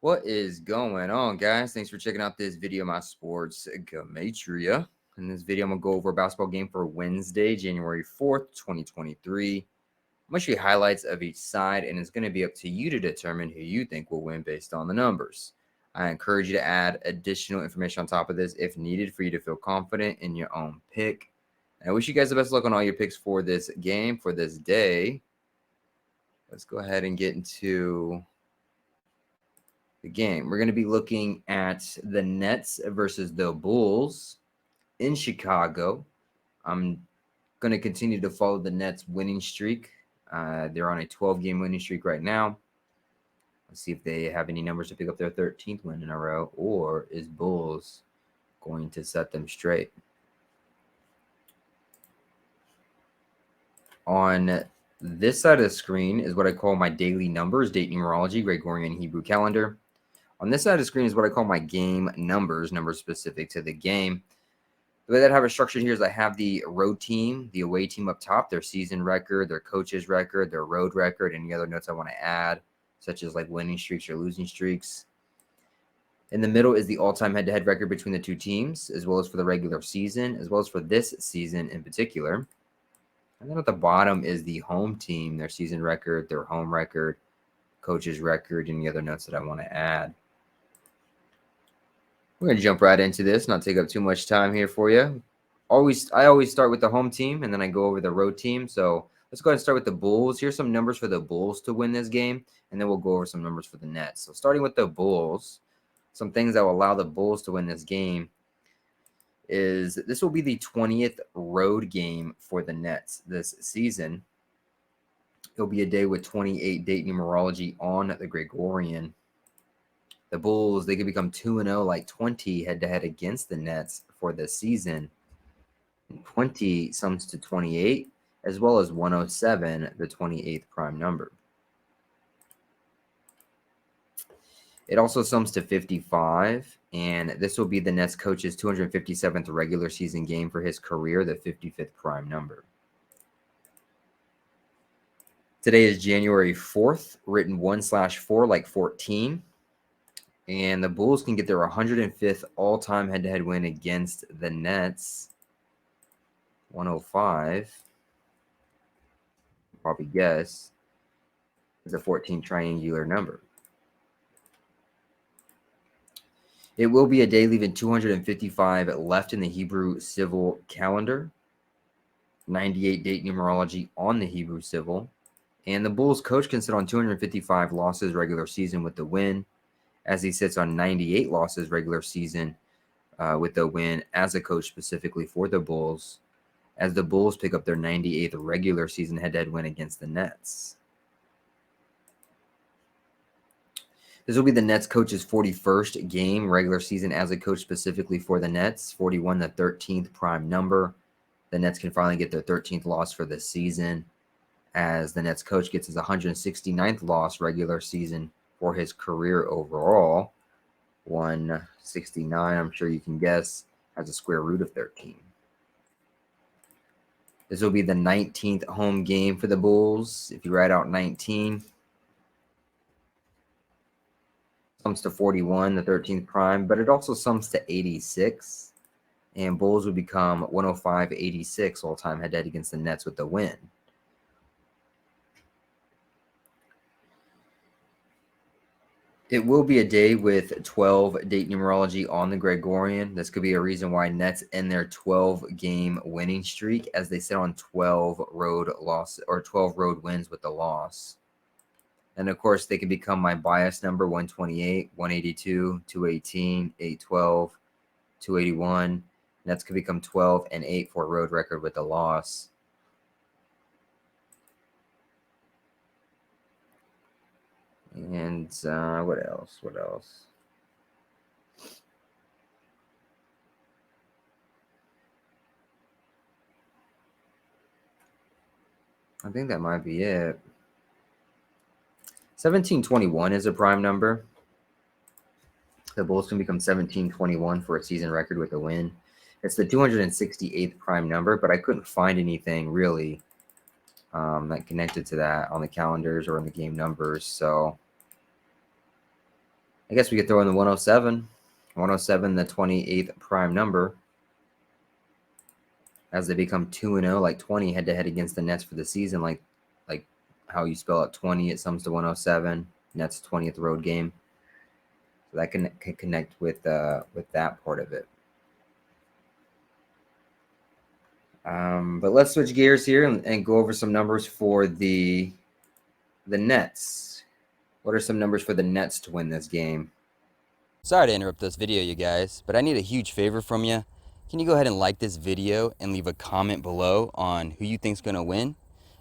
What is going on, guys? Thanks for checking out this video, my sports Gematria. In this video, I'm going to go over a basketball game for Wednesday, January 4th, 2023. I'm going to show you highlights of each side, and it's going to be up to you to determine who you think will win based on the numbers. I encourage you to add additional information on top of this if needed for you to feel confident in your own pick. And I wish you guys the best luck on all your picks for this game, for this day. Let's go ahead and get into the game. We're going to be looking at the Nets versus the Bulls in Chicago. I'm going to continue to follow the Nets winning streak. They're on a 12-game winning streak right now. Let's see if they have any numbers to pick up their 13th win in a row, or is Bulls going to set them straight? On this side of the screen is what I call my daily numbers, date numerology, Gregorian Hebrew calendar. On this side of the screen is what I call my game numbers specific to the game. The way that I have it structured here is I have the road team, the away team up top, their season record, their coach's record, their road record, any other notes I want to add, such as like winning streaks or losing streaks. In the middle is the all-time head-to-head record between the two teams, as well as for the regular season, as well as for this season in particular. And then at the bottom is the home team, their season record, their home record, coach's record, any other notes that I want to add. We're going to jump right into this, not take up too much time here for you. I always start with the home team, and then I go over the road team. So let's go ahead and start with the Bulls. Here's some numbers for the Bulls to win this game, and then we'll go over some numbers for the Nets. So starting with the Bulls, some things that will allow the Bulls to win this game is this will be the 20th road game for the Nets this season. It'll be a day with 28 date numerology on the Gregorian. The Bulls, they could become 2-0, like 20 head-to-head against the Nets for this season. 20 sums to 28, as well as 107, the 28th prime number. It also sums to 55, and this will be the Nets coach's 257th regular season game for his career, the 55th prime number. Today is January 4th, written 1/4 like 14. And the Bulls can get their 105th all-time head-to-head win against the Nets. 105. Probably guess is a 14 triangular number. It will be a day leaving 255 left in the Hebrew civil calendar. 98 date numerology on the Hebrew civil. And the Bulls coach can sit on 255 losses regular season with the win, as he sits on 98 losses regular season with the win as a coach specifically for the Bulls, as the Bulls pick up their 98th regular season head-to-head win against the Nets. This will be the Nets coach's 41st game regular season as a coach specifically for the Nets, 41, the 13th prime number. The Nets can finally get their 13th loss for this season, as the Nets coach gets his 169th loss regular season for his career overall. 169, I'm sure you can guess, has a square root of 13. This will be the 19th home game for the Bulls. If you write out 19, sums to 41, the 13th prime, but it also sums to 86. And Bulls would become 105-86 all-time head-to-head against the Nets with the win. It will be a day with 12 date numerology on the Gregorian. This could be a reason why Nets end their 12-game winning streak, as they sit on 12 road wins with the loss. And of course, they can become my bias number: 128, 182, 218, 812, 281. Nets could become 12-8 for a road record with the loss. And what else? I think that might be it. 1721 is a prime number. The Bulls can become 1721 for a season record with a win. It's the 268th prime number, but I couldn't find anything really that connected to that on the calendars or in the game numbers. So I guess we could throw in the 107. 107, the 28th prime number. As they become 2-0, like 20 head-to-head against the Nets for the season, like how you spell out 20, it sums to 107. Nets 20th road game. So that can connect with that part of it. But let's switch gears here and go over some numbers for the Nets. What are some numbers for the Nets to win this game? Sorry to interrupt this video, you guys, but I need a huge favor from you. Can you go ahead and like this video and leave a comment below on who you think's going to win?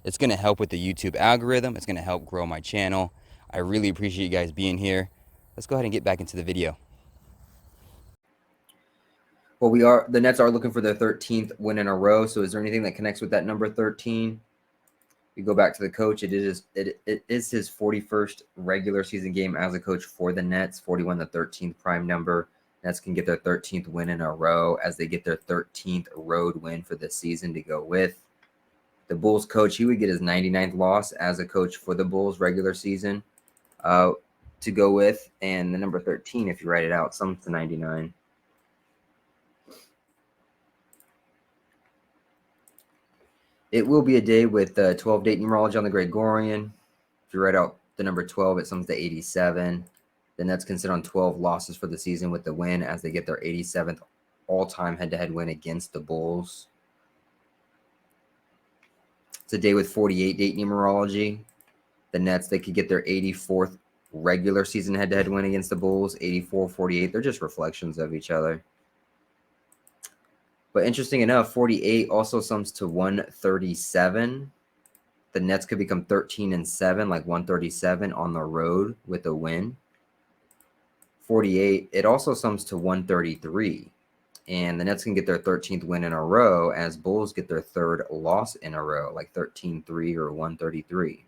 It's going to help with the YouTube algorithm. It's going to help grow my channel. I really appreciate you guys being here. Let's go ahead and get back into the video. Well, the Nets are looking for their 13th win in a row. So is there anything that connects with that number 13? We go back to the coach. It is his 41st regular season game as a coach for the Nets. 41, the 13th prime number. Nets can get their 13th win in a row as they get their 13th road win for the season to go with. The Bulls coach, he would get his 99th loss as a coach for the Bulls regular season to go with. And the number 13, if you write it out, sums to 99. It will be a day with 12 date numerology on the Gregorian. If you write out the number 12, it sums to 87. The Nets can sit on 12 losses for the season with the win as they get their 87th all-time head-to-head win against the Bulls. It's a day with 48 date numerology. The Nets, they could get their 84th regular season head-to-head win against the Bulls. 84, 48. They're just reflections of each other. But interesting enough, 48 also sums to 137. The Nets could become 13-7, like 137 on the road with a win. 48, it also sums to 133. And the Nets can get their 13th win in a row as Bulls get their third loss in a row, like 13-3 or 133.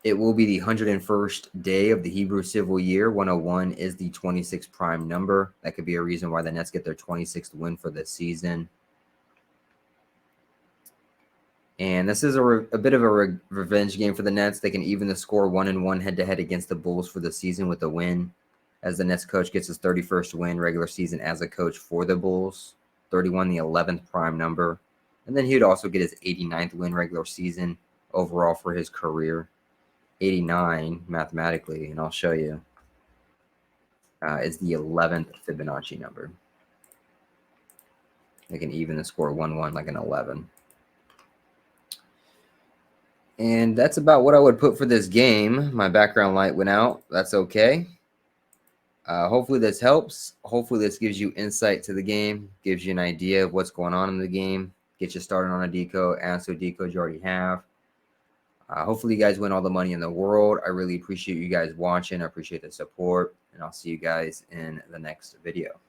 It will be the 101st day of the Hebrew Civil Year. 101 is the 26th prime number. That could be a reason why the Nets get their 26th win for the season. And this is a bit of a revenge game for the Nets. They can even the score 1-1 head-to-head against the Bulls for the season with a win, as the Nets coach gets his 31st win regular season as a coach for the Bulls. 31, the 11th prime number. And then he would also get his 89th win regular season overall for his career. 89 mathematically, and I'll show you, is the 11th Fibonacci number. They can even the score 1-1 like an 11. And that's about what I would put for this game. My background light went out. That's okay. Hopefully this helps. Hopefully this gives you insight to the game, gives you an idea of what's going on in the game, get you started on a decode, answer decode you already have. Hopefully you guys win all the money in the world. I really appreciate you guys watching. I appreciate the support, and I'll see you guys in the next video.